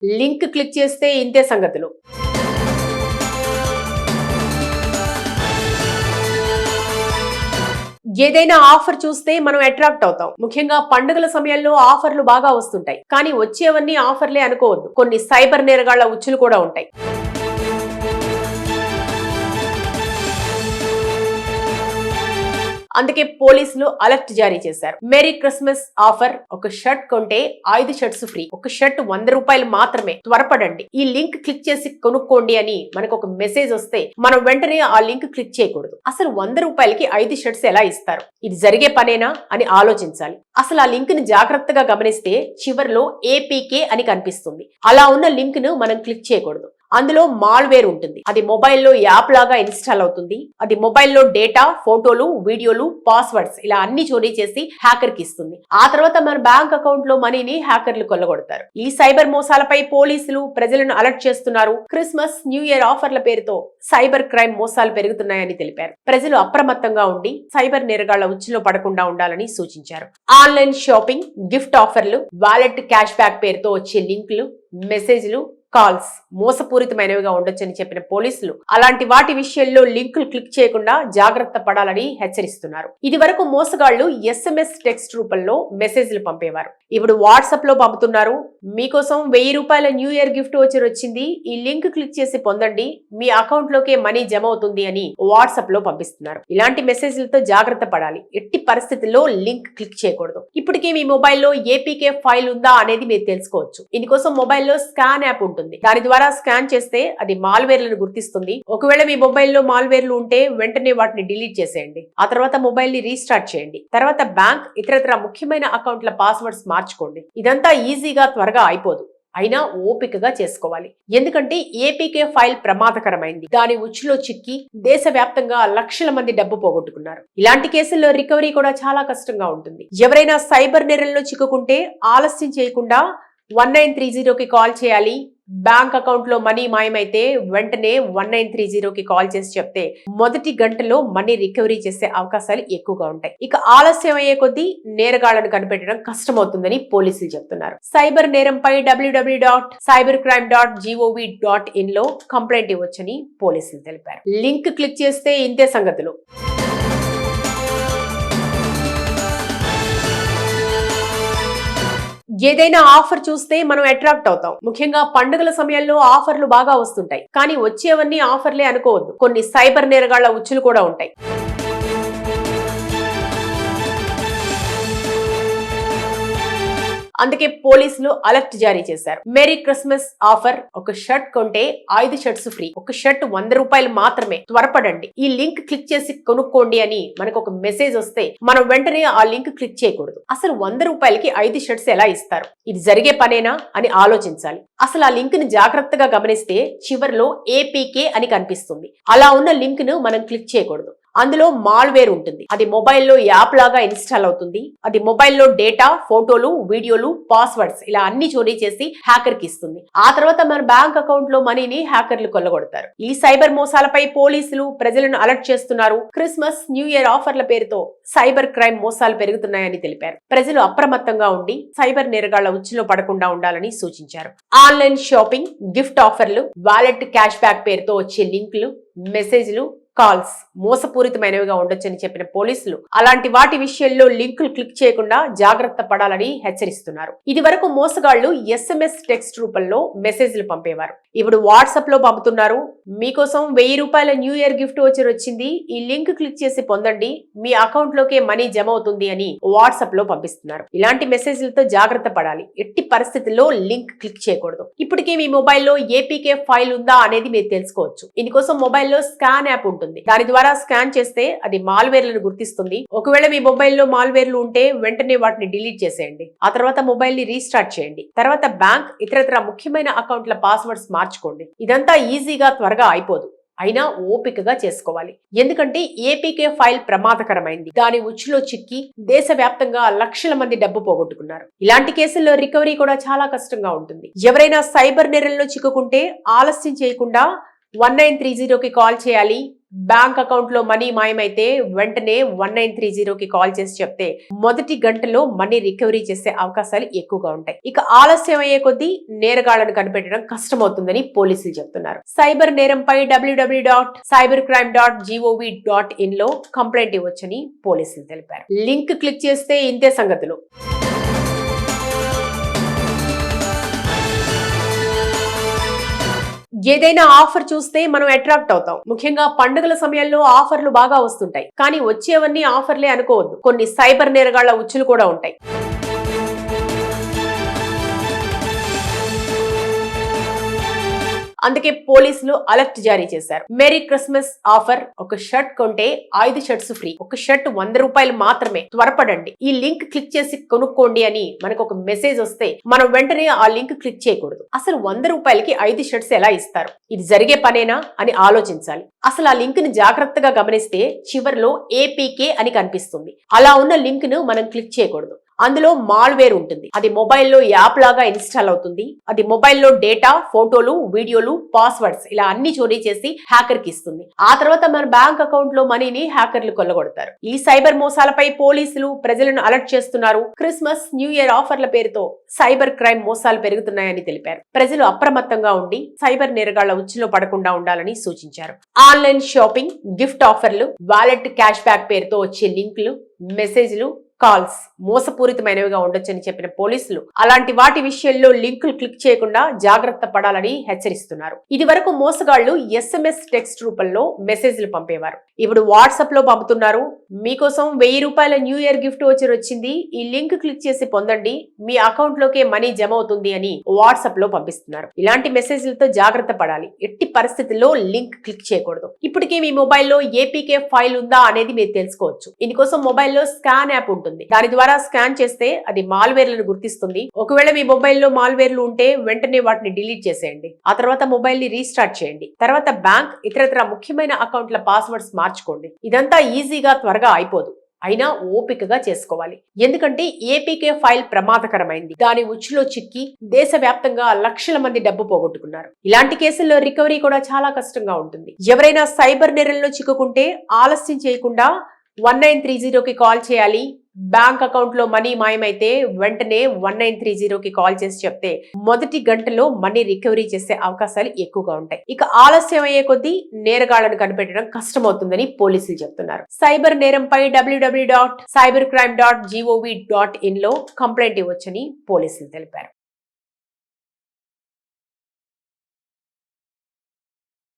Link click చేస్తే ఇంతే సంగతులు. ఏదైనా ఆఫర్ చూస్తే మనం అట్రాక్ట్ అవుతాం. ముఖ్యంగా పండుగల సమయంలో ఆఫర్లు బాగా వస్తుంటాయి. కానీ వచ్చేవన్నీ ఆఫర్లే అనుకోవద్దు. కొన్ని సైబర్ నేరగాళ్ల ఉచ్చులు కూడా ఉంటాయి. అందుకే పోలీసులు అలర్ట్ జారీ చేశారు. Merry Christmas offer. ఒక షర్ట్ కొంటే 5 షర్ట్స్ ఫ్రీ. ఒక షర్ట్ 100 రూపాయలు మాత్రమే. త్వరపడండి, ఈ లింక్ క్లిక్ చేసి కొనుక్కోండి అని మనకు ఒక మెసేజ్ వస్తే మనం వెంటనే ఆ లింక్ క్లిక్ చేయకూడదు. అసలు 100 రూపాయలకి 5 షర్ట్స్ ఎలా ఇస్తారు? ఇది జరిగే పనేనా అని ఆలోచించాలి. అసలు ఆ లింక్ ని జాగ్రత్తగా గమనిస్తే చివర్లో ఏపీకే అని కనిపిస్తుంది. అలా ఉన్న లింక్ ను మనం క్లిక్ చేయకూడదు. అందులో మాల్వేర్ ఉంటుంది. అది మొబైల్లో యాప్ లాగా ఇన్స్టాల్ అవుతుంది. అది మొబైల్లో డేటా, ఫోటోలు, వీడియోలు, పాస్వర్డ్స్ ఇలా అన్ని చోరీ చేసి హ్యాకర్ కి ఇస్తుంది. ఆ తర్వాత మన బ్యాంక్ అకౌంట్ లో మనీని హ్యాకర్లు కొల్లగొడతారు. ఈ సైబర్ మోసాలపై పోలీసులు ప్రజలను అలర్ట్ చేస్తున్నారు. క్రిస్మస్, న్యూ ఇయర్ ఆఫర్ల పేరుతో సైబర్ క్రైమ్ మోసాలు పెరుగుతున్నాయని తెలిపారు. ప్రజలు అప్రమత్తంగా ఉండి సైబర్ నేరగాళ్ల ఉచ్చులో పడకుండా ఉండాలని సూచించారు. ఆన్లైన్ షాపింగ్, గిఫ్ట్ ఆఫర్లు, వాలెట్ క్యాష్ బ్యాక్ పేరుతో వచ్చే లింకులు, మెసేజ్లు, కాల్స్ మోసపూరితమైనవిగా ఉండొచ్చని చెప్పిన పోలీసులు అలాంటి వాటి విషయంలో లింకులు క్లిక్ చేయకుండా జాగ్రత్త పడాలని హెచ్చరిస్తున్నారు. ఇది వరకు మోసగాళ్లు SMS టెక్స్ట్ రూపంలో మెసేజ్లు పంపేవారు. ఇప్పుడు వాట్సాప్ లో పంపుతున్నారు. మీకోసం 1000 రూపాయల న్యూ ఇయర్ గిఫ్ట్ వచ్చర్ వచ్చింది, ఈ లింక్ క్లిక్ చేసి పొందండి, మీ అకౌంట్ లోకే మనీ జమ అవుతుంది అని వాట్సాప్ లో పంపిస్తున్నారు. ఇలాంటి మెసేజ్లతో జాగ్రత్త పడాలి. ఎట్టి పరిస్థితుల్లో లింక్ క్లిక్ చేయకూడదు. ఇప్పటికే మీ మొబైల్లో ఏపీకే ఫైల్ ఉందా అనేది మీరు తెలుసుకోవచ్చు. ఇందుకోసం మొబైల్లో స్కాన్ యాప్ ఉంటుంది. దాని ద్వారా స్కాన్ చేస్తే అది మాల్వేర్లను గుర్తిస్తుంది. ఒకవేళ మీ మొబైల్లో మాల్వేర్లు ఉంటే వెంటనే వాటిని డిలీట్ చేసేయండి. ఆ తర్వాత మొబైల్ ని రీస్టార్ట్ చేయండి. తర్వాత బ్యాంక్, ఇతరత్ర ముఖ్యమైన అకౌంట్ల పాస్వర్డ్స్ మార్చుకోండి. ఇదంతా ఈజీగా త్వరగా అయిపోదు. అయినా ఓపికగా చేసుకోవాలి. ఎందుకంటే ఏపీకే ఫైల్ ప్రమాదకరమైంది. దాని ఉచ్చులో చిక్కి దేశవ్యాప్తంగా లక్షల మంది డబ్బు పోగొట్టుకున్నారు. ఇలాంటి కేసుల్లో రికవరీ కూడా చాలా కష్టంగా ఉంటుంది. ఎవరైనా సైబర్ నేరంలో చిక్కుకుంటే ఆలస్యం చేయకుండా 1930కి కాల్ చేయాలి. బ్యాంక్ అకౌంట్ లో మనీ మాయమైతే వెంటనే 1930కి కాల్ చేసి చెప్తే మొదటి గంటలో మనీ రికవరీ చేసే అవకాశాలు ఎక్కువగా ఉంటాయి. ఇక ఆలస్యం అయ్యే కొద్దీ నేరగాళ్లను కనిపెట్టడం కష్టమవుతుందని పోలీసులు చెప్తున్నారు. సైబర్ నేరంపై www.cybercrime.gov.in లో కంప్లైంట్ ఇవ్వొచ్చని పోలీసులు తెలిపారు. లింక్ క్లిక్ చేస్తే ఇంతే సంగతులు. ఏదైనా ఆఫర్ చూస్తే మనం అట్రాక్ట్ అవుతాం. ముఖ్యంగా పండుగల సమయంలో ఆఫర్లు బాగా వస్తుంటాయి. కానీ వచ్చేవన్నీ ఆఫర్లే అనుకోవద్దు. కొన్ని సైబర్ నేరగాళ్ల ఉచ్చులు కూడా ఉంటాయి. అందుకే పోలీసులు అలర్ట్ జారీ చేశారు. Merry Christmas offer. ఒక షర్ట్ కొంటే 5 షర్ట్స్ ఫ్రీ. ఒక షర్ట్ 100 రూపాయలు మాత్రమే. త్వరపడండి, ఈ లింక్ క్లిక్ చేసి కొనుక్కోండి అని మనకు ఒక మెసేజ్ వస్తే మనం వెంటనే ఆ లింక్ క్లిక్ చేయకూడదు. అసలు 100 రూపాయలకి 5 షర్ట్స్ ఎలా ఇస్తారు? ఇది జరిగే పనేనా అని ఆలోచించాలి. అసలు ఆ లింక్ ని జాగ్రత్తగా గమనిస్తే చివర్లో ఏపీకే అని కనిపిస్తుంది. అలా ఉన్న లింక్ ను మనం క్లిక్ చేయకూడదు. అందులో మాల్వేర్ ఉంటుంది. అది మొబైల్లో యాప్ లాగా ఇన్స్టాల్ అవుతుంది. అది మొబైల్లో డేటా, ఫోటోలు, వీడియోలు, పాస్వర్డ్స్ ఇలా అన్ని చోరీ చేసి హ్యాకర్ కి ఇస్తుంది. ఆ తర్వాత మన బ్యాంక్ అకౌంట్ లో మనీని హ్యాకర్లు కొల్లగొడతారు. ఈ సైబర్ మోసాలపై పోలీసులు ప్రజలను అలర్ట్ చేస్తున్నారు. క్రిస్మస్, న్యూ ఇయర్ ఆఫర్ల పేరుతో సైబర్ క్రైమ్ మోసాలు పెరుగుతున్నాయని తెలిపారు. ప్రజలు అప్రమత్తంగా ఉండి సైబర్ నేరగాళ్ల ఉచ్చులో పడకుండా ఉండాలని సూచించారు. ఆన్లైన్ షాపింగ్, గిఫ్ట్ ఆఫర్లు, వాలెట్ క్యాష్ బ్యాక్ పేరుతో వచ్చే లింకులు, మెసేజ్లు, కాల్స్ మోసపూరితమైనవిగా ఉండొచ్చని చెప్పిన పోలీసులు అలాంటి వాటి విషయంలో లింకులు క్లిక్ చేయకుండా జాగ్రత్త పడాలని హెచ్చరిస్తున్నారు. ఇది వరకు మోసగాళ్లు SMS టెక్స్ట్ రూపంలో మెసేజ్లు పంపేవారు. ఇప్పుడు వాట్సాప్ లో పంపుతున్నారు. మీకోసం 1000 రూపాయల న్యూ ఇయర్ గిఫ్ట్ వచ్చర్ వచ్చింది, ఈ లింక్ క్లిక్ చేసి పొందండి, మీ అకౌంట్ లోకే మనీ జమ అవుతుంది అని వాట్సాప్ లో పంపిస్తున్నారు. ఇలాంటి మెసేజ్లతో జాగ్రత్త పడాలి. ఎట్టి పరిస్థితుల్లో లింక్ క్లిక్ చేయకూడదు. ఇప్పటికే మీ మొబైల్లో ఏపీకే ఫైల్ ఉందా అనేది మీరు తెలుసుకోవచ్చు. ఇందుకోసం మొబైల్లో స్కాన్ యాప్ ఉంటుంది. దాని ద్వారా స్కాన్ చేస్తే అది మాల్వేర్లను గుర్తిస్తుంది. ఒకవేళ మీ మొబైల్లో మాల్వేర్లు ఉంటే వెంటనే వాటిని డిలీట్ చేసేయండి. ఆ తర్వాత మొబైల్ ని రీస్టార్ట్ చేయండి. తర్వాత బ్యాంక్, ఇతరత్ర ముఖ్యమైన అకౌంట్ల పాస్వర్డ్స్ మార్చుకోండి. ఇదంతా ఈజీగా త్వరగా అయిపోదు. అయినా ఓపికగా చేసుకోవాలి. ఎందుకంటే ఏపీకే ఫైల్ ప్రమాదకరమైంది. దాని ఉచ్చులో చిక్కి దేశవ్యాప్తంగా లక్షల మంది డబ్బు పోగొట్టుకున్నారు. ఇలాంటి కేసుల్లో రికవరీ కూడా చాలా కష్టంగా ఉంటుంది. ఎవరైనా సైబర్ నేరంలో చిక్కుకుంటే ఆలస్యం చేయకుండా 1930కి కాల్ చేయాలి. బ్యాంక్ అకౌంట్ లో మనీ మాయమైతే వెంటనే 1930కి కాల్ చేసి చెప్తే మొదటి గంటలో మనీ రికవరీ చేసే అవకాశాలు ఎక్కువగా ఉంటాయి. ఇక ఆలస్యం అయ్యే కొద్దీ నేరగాళ్లను కనిపెట్టడం కష్టమవుతుందని పోలీసులు చెప్తున్నారు. సైబర్ నేరంపై www.cybercrime.gov.in లో కంప్లైంట్ ఇవ్వొచ్చని పోలీసులు తెలిపారు. లింక్ క్లిక్ చేస్తే ఇంతే సంగతులు. ఏదైనా ఆఫర్ చూస్తే మనం అట్రాక్ట్ అవుతాం. ముఖ్యంగా పండుగల సమయంలో ఆఫర్లు బాగా వస్తుంటాయి. కానీ వచ్చేవన్నీ ఆఫర్లే అనుకోవద్దు. కొన్ని సైబర్ నేరగాళ్ల ఉచ్చులు కూడా ఉంటాయి. అందుకే పోలీసులు అలర్ట్ జారీ చేశారు. మెరీ క్రిస్మస్ ఆఫర్, ఒక షర్ట్ కొంటే 5 షర్ట్స్ ఫ్రీ, ఒక షర్ట్ 100 రూపాయలు మాత్రమే, త్వరపడండి, ఈ లింక్ క్లిక్ చేసి కొనుక్కోండి అని మనకు ఒక మెసేజ్ వస్తే మనం వెంటనే ఆ లింక్ క్లిక్ చేయకూడదు. అసలు 100 రూపాయలకి 5 షర్ట్స్ ఎలా ఇస్తారు? ఇది జరిగే పనేనా అని ఆలోచించాలి. అసలు ఆ లింక్ ని జాగ్రత్తగా గమనిస్తే చివర్లో APK అని కనిపిస్తుంది. అలా ఉన్న లింక్ ను మనం క్లిక్ చేయకూడదు. అందులో మాల్వేర్ ఉంటుంది. అది మొబైల్లో యాప్ లాగా ఇన్స్టాల్ అవుతుంది. అది మొబైల్లో డేటా, ఫోటోలు, వీడియోలు, పాస్వర్డ్స్ ఇలా అన్ని చోరీ చేసి హ్యాకర్ కి ఇస్తుంది. ఆ తర్వాత మన బ్యాంక్ అకౌంట్ లో మనీని హ్యాకర్లు కొల్లగొడతారు. ఈ సైబర్ మోసాలపై పోలీసులు ప్రజలను అలర్ట్ చేస్తున్నారు. క్రిస్మస్, న్యూ ఇయర్ ఆఫర్ల పేరుతో సైబర్ క్రైమ్ మోసాలు పెరుగుతున్నాయని తెలిపారు. ప్రజలు అప్రమత్తంగా ఉండి సైబర్ నేరగాళ్ల ఉచ్చులో పడకుండా ఉండాలని సూచించారు. ఆన్లైన్ షాపింగ్, గిఫ్ట్ ఆఫర్లు, వాలెట్ క్యాష్ బ్యాక్ పేరుతో వచ్చే లింకులు, మెసేజ్లు, కాల్స్ మోసపూరితమైనవిగా ఉండొచ్చని చెప్పిన పోలీసులు అలాంటి వాటి విషయంలో లింకులు క్లిక్ చేయకుండా జాగ్రత్త పడాలని హెచ్చరిస్తున్నారు. ఇది వరకు మోసగాళ్లు SMS టెక్స్ట్ రూపంలో మెసేజ్లు పంపేవారు. ఇప్పుడు వాట్సాప్ లో పంపుతున్నారు. మీకోసం 1000 రూపాయల న్యూ ఇయర్ గిఫ్ట్ వచ్చర్ వచ్చింది, ఈ లింక్ క్లిక్ చేసి పొందండి, మీ అకౌంట్ లోకే మనీ జమ అవుతుంది అని వాట్సాప్ లో పంపిస్తున్నారు. ఇలాంటి మెసేజ్లతో జాగ్రత్త పడాలి. ఎట్టి పరిస్థితుల్లో లింక్ క్లిక్ చేయకూడదు. ఇప్పటికే మీ మొబైల్లో APK ఫైల్ ఉందా అనేది మీరు తెలుసుకోవచ్చు. ఇందుకోసం మొబైల్లో స్కాన్ యాప్ ఉంటుంది. దాని ద్వారా స్కాన్ చేస్తే అది మాల్వేర్లను గుర్తిస్తుంది. ఒకవేళ మీ మొబైల్లో మాల్వేర్లు ఉంటే వెంటనే వాటిని డిలీట్ చేసేయండి. ఆ తర్వాత మొబైల్ ని రీస్టార్ట్ చేయండి. తర్వాత బ్యాంక్, ఇతరత్ర ముఖ్యమైన అకౌంట్ల పాస్వర్డ్స్ మార్చుకోండి. ఇదంతా ఈజీగా త్వరగా అయిపోదు. అయినా ఓపికగా చేసుకోవాలి. ఎందుకంటే APK ఫైల్ ప్రమాదకరమైంది. దాని ఉచ్చులో చిక్కి దేశవ్యాప్తంగా లక్షల మంది డబ్బు పోగొట్టుకున్నారు. ఇలాంటి కేసుల్లో రికవరీ కూడా చాలా కష్టంగా ఉంటుంది. ఎవరైనా సైబర్ నేరంలో చిక్కుకుంటే ఆలస్యం చేయకుండా 1930కి కాల్ చేయాలి. బ్యాంక్ అకౌంట్ లో మనీ మాయమైతే వెంటనే 1930కి కాల్ చేసి చెప్తే మొదటి గంటలో మనీ రికవరీ చేసే అవకాశాలు ఎక్కువగా ఉంటాయి. ఇక ఆలస్యం అయ్యే కొద్దీ నేరగాళ్లను కనిపెట్టడం కష్టమవుతుందని పోలీసులు చెప్తున్నారు. సైబర్ నేరంపై www.cybercrime.gov.in లో కంప్లైంట్ ఇవ్వొచ్చని పోలీసులు తెలిపారు.